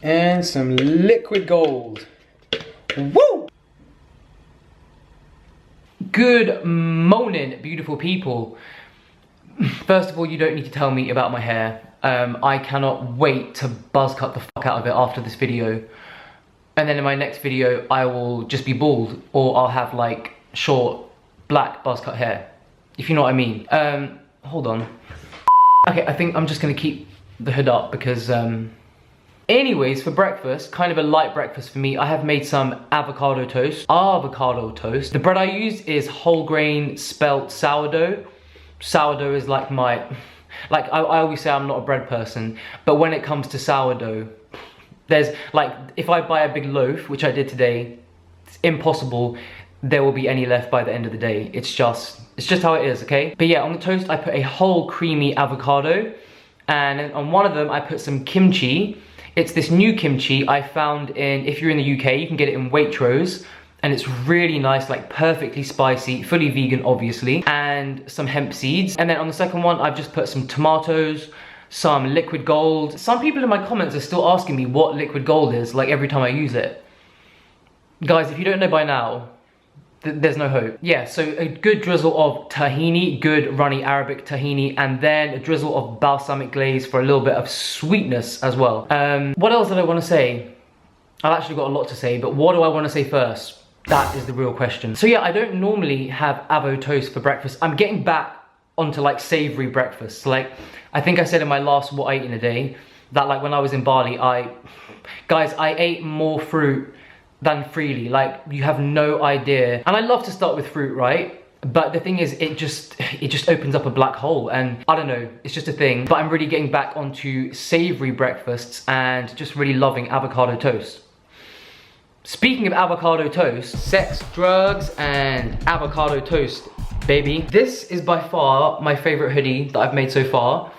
and some liquid gold. Woo! Good morning, beautiful people. First of all, you don't need to tell me about my hair. I cannot wait to buzz cut the fuck out of it after this video. And then in my next video, I will just be bald, or I'll have like short, black buzz cut hair. If you know what I mean. Hold on. Okay, I think I'm just gonna keep the hood up because, anyways, for breakfast, kind of a light breakfast for me, I have made some avocado toast. The bread I use is whole grain spelt sourdough. Sourdough is like my, I always say I'm not a bread person, but when it comes to sourdough, there's like, if I buy a big loaf, which I did today, it's impossible there will be any left by the end of the day. It's just how it is, okay? But yeah, on the toast, I put a whole creamy avocado, and on one of them, I put some kimchi. It's this new kimchi I found in, if you're in the UK, you can get it in Waitrose, and it's really nice, like perfectly spicy, fully vegan, obviously, and some hemp seeds. And then on the second one, I've just put some tomatoes, some liquid gold. Some people in my comments are still asking me what liquid gold is, like every time I use it. Guys, if you don't know by now, there's no hope. Yeah, so a good drizzle of tahini, good runny Arabic tahini, and then a drizzle of balsamic glaze for a little bit of sweetness as well. What else did I want to say? I've actually got a lot to say, but what do I want to say first? That is the real question. So yeah, I don't normally have avo toast for breakfast. I'm getting back onto like savory breakfast. Like, I think I said in my last what I ate in a day, that like when I was in Bali, guys, I ate more fruit than freely. Like, you have no idea. And I love to start with fruit, right? But the thing is, it just opens up a black hole, and I don't know, it's just a thing. But I'm really getting back onto savory breakfasts and just really loving avocado toast. Speaking of avocado toast, sex, drugs, and avocado toast, baby. This is by far my favorite hoodie that I've made so far.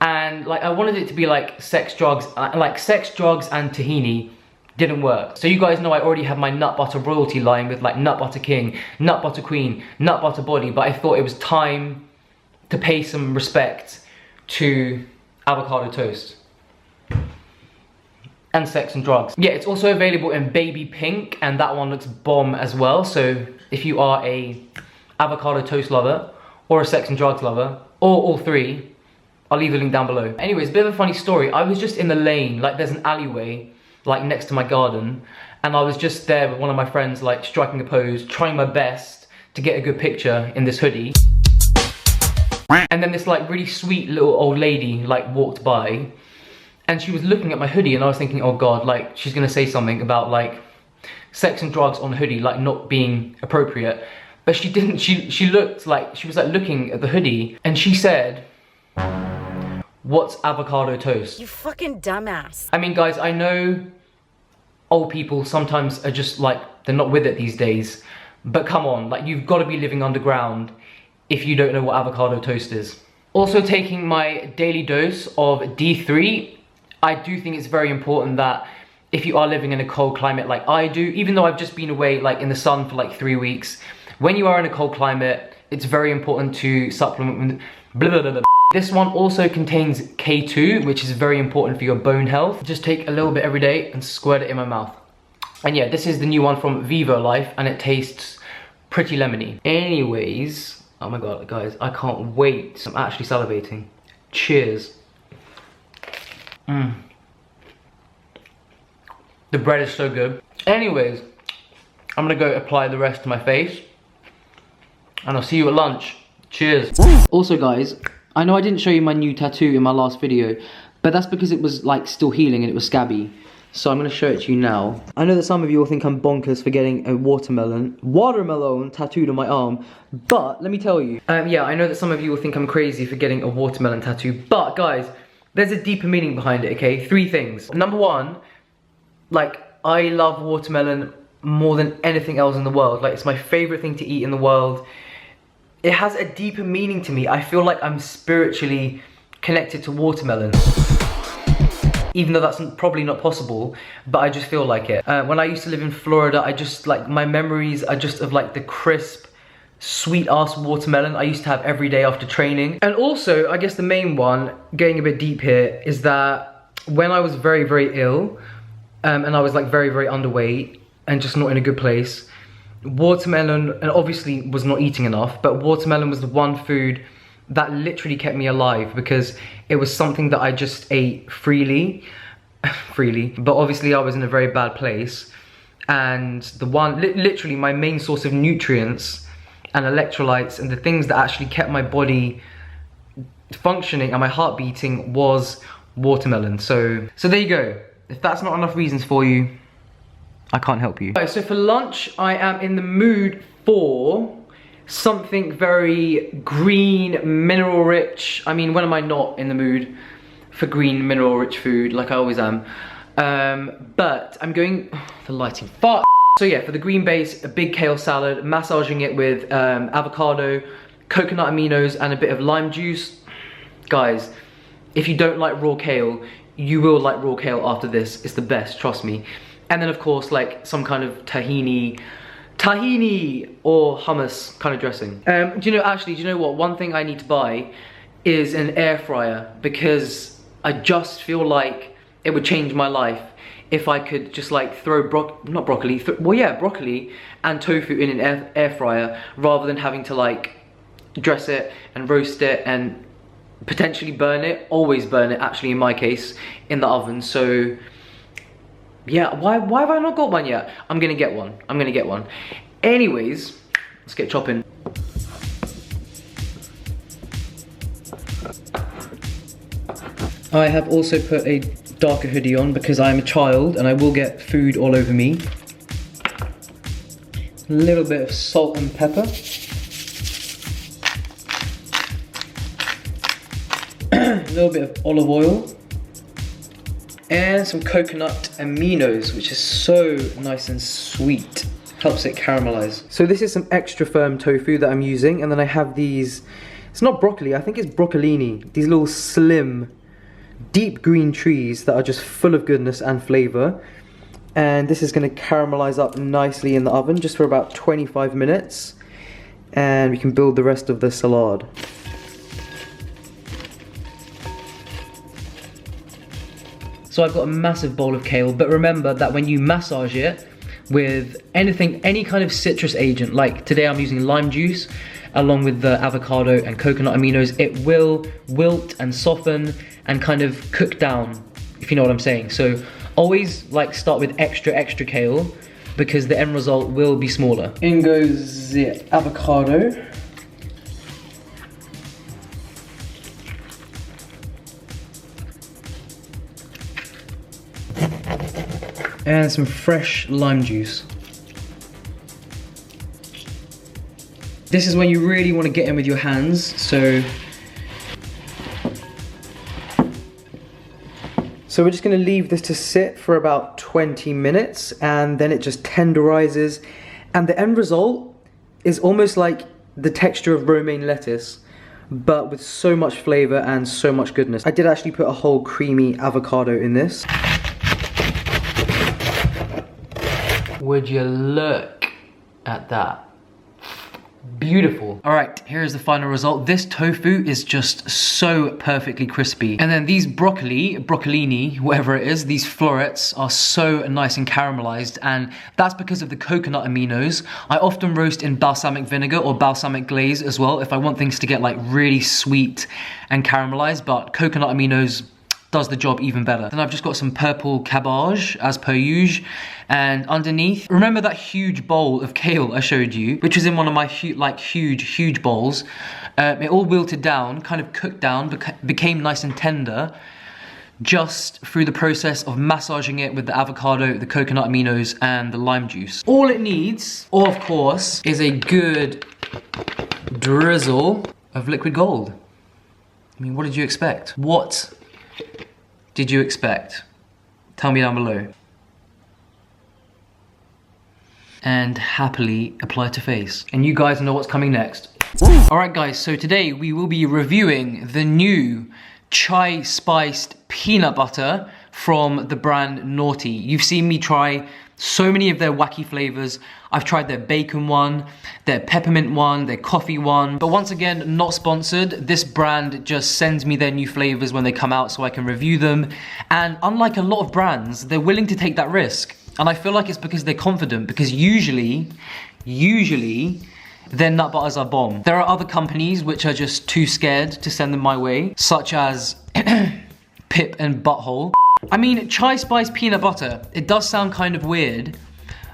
And like, I wanted it to be like sex, drugs, and tahini. Didn't work. So you guys know I already have my nut butter royalty line with like nut butter king, nut butter queen, nut butter body, but I thought it was time to pay some respect to avocado toast. And sex and drugs. Yeah, it's also available in baby pink, and that one looks bomb as well. So if you are a avocado toast lover, or a sex and drugs lover, or all three, I'll leave the link down below. Anyways, a bit of a funny story. I was just in the lane, like there's an alleyway like next to my garden, and I was just there with one of my friends, like striking a pose, trying my best to get a good picture in this hoodie. And then this like really sweet little old lady like walked by, and she was looking at my hoodie, and I was thinking, oh god, like she's gonna say something about like sex and drugs on the hoodie, like not being appropriate. But she didn't. She looked like, she was like looking at the hoodie, and she said, "What's avocado toast?" You fucking dumbass. I mean, guys, I know old people sometimes are just like, they're not with it these days. But come on, like you've got to be living underground if you don't know what avocado toast is. Also taking my daily dose of D3, I do think it's very important that if you are living in a cold climate like I do, even though I've just been away like in the sun for like 3 weeks, when you are in a cold climate, it's very important to supplement with blah, blah, blah, blah. This one also contains K2, which is very important for your bone health. Just take a little bit every day and squirt it in my mouth. And yeah, this is the new one from Vivo Life, and it tastes pretty lemony. Anyways, oh my god, guys, I can't wait. I'm actually salivating. Cheers. The bread is so good. Anyways, I'm gonna go apply the rest to my face, and I'll see you at lunch. Cheers. Also guys, I know I didn't show you my new tattoo in my last video, but that's because it was like still healing and it was scabby. So I'm gonna show it to you now. I know that some of you will think I'm bonkers for getting a watermelon tattooed on my arm, but let me tell you. Yeah, I know that some of you will think I'm crazy for getting a watermelon tattoo, but guys, there's a deeper meaning behind it, okay? 3 things. Number 1, like, I love watermelon more than anything else in the world. Like, it's my favorite thing to eat in the world. It has a deeper meaning to me. I feel like I'm spiritually connected to watermelon. Even though that's probably not possible, but I just feel like it. When I used to live in Florida, I just, like, my memories are just of like the crisp, sweet ass watermelon I used to have every day after training. And also, I guess the main one, getting a bit deep here, is that when I was very, very ill, and I was like very, very underweight and just not in a good place, watermelon, and obviously was not eating enough, but watermelon was the one food that literally kept me alive, because it was something that I just ate freely, but obviously I was in a very bad place, and the one, literally my main source of nutrients and electrolytes and the things that actually kept my body functioning and my heart beating was watermelon. So there you go. If that's not enough reasons for you, I can't help you. Right, so for lunch, I am in the mood for something very green, mineral rich. I mean, when am I not in the mood for green, mineral rich food, like I always am? But I'm going, the lighting, fuck. So yeah, for the green base, a big kale salad, massaging it with avocado, coconut aminos, and a bit of lime juice. Guys, if you don't like raw kale, you will like raw kale after this. It's the best, trust me. And then of course, like some kind of tahini or hummus kind of dressing. Do you know what? One thing I need to buy is an air fryer, because I just feel like it would change my life if I could just like throw broccoli and tofu in an air fryer, rather than having to like dress it and roast it and potentially burn it. Always burn it, actually, in my case, in the oven. So yeah, why have I not got one yet? I'm gonna get one. Anyways, let's get chopping. I have also put a darker hoodie on because I'm a child and I will get food all over me. A little bit of salt and pepper. A little bit of olive oil. And some coconut aminos, which is so nice and sweet. Helps it caramelize. So this is some extra firm tofu that I'm using, and then I have these, it's not broccoli, I think it's broccolini. These little slim, deep green trees that are just full of goodness and flavor. And this is gonna caramelize up nicely in the oven just for about 25 minutes. And we can build the rest of the salad. So I've got a massive bowl of kale, but remember that when you massage it with anything, any kind of citrus agent, like today I'm using lime juice, along with the avocado and coconut aminos, it will wilt and soften and kind of cook down, if you know what I'm saying. So always like start with extra kale, because the end result will be smaller. In goes the avocado. And some fresh lime juice. This is when you really want to get in with your hands, so we're just going to leave this to sit for about 20 minutes, and then it just tenderizes, and the end result is almost like the texture of romaine lettuce, but with so much flavor and so much goodness. I did actually put a whole creamy avocado in this. Would you look at that? Beautiful. All right, here's the final result. This tofu is just so perfectly crispy. And then these broccolini, whatever it is, these florets are so nice and caramelized, and that's because of the coconut aminos. I often roast in balsamic vinegar or balsamic glaze as well if I want things to get like really sweet and caramelized, but coconut aminos does the job even better. Then I've just got some purple cabbage as per usual, and underneath, remember that huge bowl of kale I showed you, which was in one of my huge bowls. It all wilted down, kind of cooked down, became nice and tender, just through the process of massaging it with the avocado, the coconut aminos, and the lime juice. All it needs, of course, is a good drizzle of liquid gold. I mean, what did you expect? What did you expect? Tell me down below. And happily apply to face. And you guys know what's coming next. Alright guys, so today we will be reviewing the new chai spiced peanut butter from the brand Norty. You've seen me try so many of their wacky flavors. I've tried their bacon one, their peppermint one, their coffee one. But once again, not sponsored. This brand just sends me their new flavors when they come out so I can review them. And unlike a lot of brands, they're willing to take that risk. And I feel like it's because they're confident, because usually, their nut butters are bomb. There are other companies which are just too scared to send them my way, such as Pip and Butthole. I mean, chai spice peanut butter, it does sound kind of weird,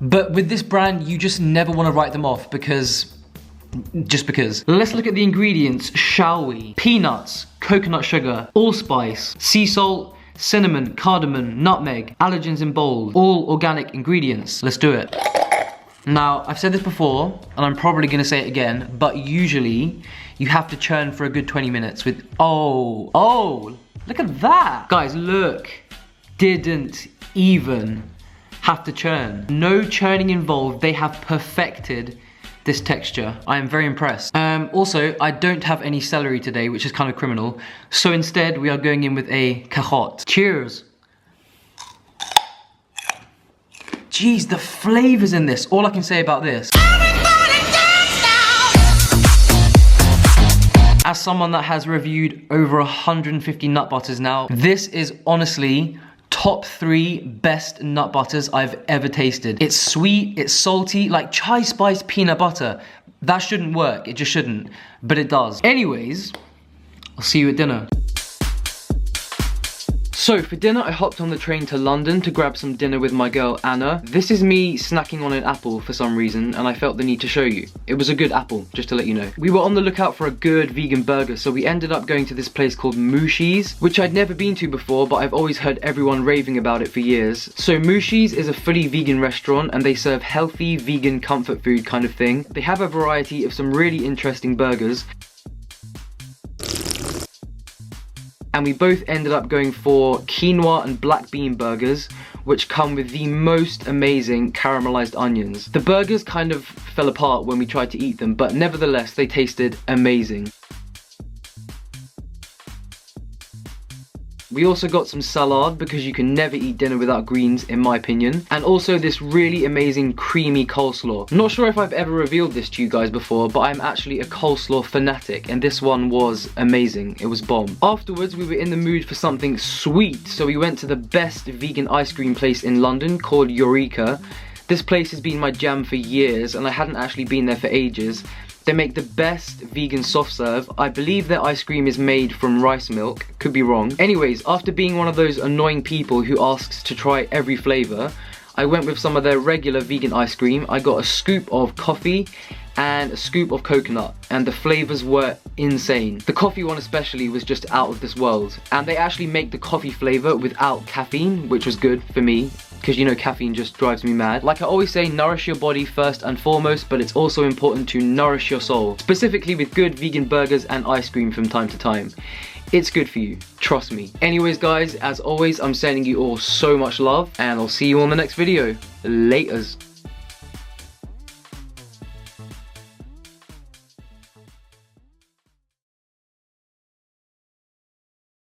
but with this brand, you just never want to write them off just because. Let's look at the ingredients, shall we? Peanuts, coconut sugar, allspice, sea salt, cinnamon, cardamom, nutmeg, allergens in bold, all organic ingredients. Let's do it. Now, I've said this before, and I'm probably gonna say it again, but usually you have to churn for a good 20 minutes with, oh, look at that. Guys, look, didn't even have to churn. No churning involved. They have perfected this texture. I am very impressed. Also, I don't have any celery today, which is kind of criminal. So instead, we are going in with a carotte. Cheers. Jeez, the flavors in this. All I can say about this. As someone that has reviewed over 150 nut butters now, this is honestly top 3 best nut butters I've ever tasted. It's sweet, it's salty, like chai spice peanut butter. That shouldn't work, it just shouldn't, but it does. Anyways, I'll see you at dinner. So for dinner, I hopped on the train to London to grab some dinner with my girl Anna. This is me snacking on an apple for some reason, and I felt the need to show you. It was a good apple, just to let you know. We were on the lookout for a good vegan burger, so we ended up going to this place called Mushi's, which I'd never been to before, but I've always heard everyone raving about it for years. So Mushi's is a fully vegan restaurant, and they serve healthy, vegan comfort food kind of thing. They have a variety of some really interesting burgers. And we both ended up going for quinoa and black bean burgers, which come with the most amazing caramelized onions. The burgers kind of fell apart when we tried to eat them, but nevertheless, they tasted amazing. We also got some salad, because you can never eat dinner without greens, in my opinion. And also this really amazing creamy coleslaw. Not sure if I've ever revealed this to you guys before, but I'm actually a coleslaw fanatic, and this one was amazing. It was bomb. Afterwards, we were in the mood for something sweet, so we went to the best vegan ice cream place in London called Eureka. This place has been my jam for years, and I hadn't actually been there for ages. They make the best vegan soft serve. I believe their ice cream is made from rice milk, could be wrong. Anyways, after being one of those annoying people who asks to try every flavor, I went with some of their regular vegan ice cream. I got a scoop of coffee and a scoop of coconut, and the flavors were insane. The coffee one especially was just out of this world. And they actually make the coffee flavor without caffeine, which was good for me, because you know caffeine just drives me mad. Like I always say, nourish your body first and foremost, but it's also important to nourish your soul, specifically with good vegan burgers and ice cream from time to time. It's good for you, trust me. Anyways guys, as always, I'm sending you all so much love, and I'll see you on the next video. Laters.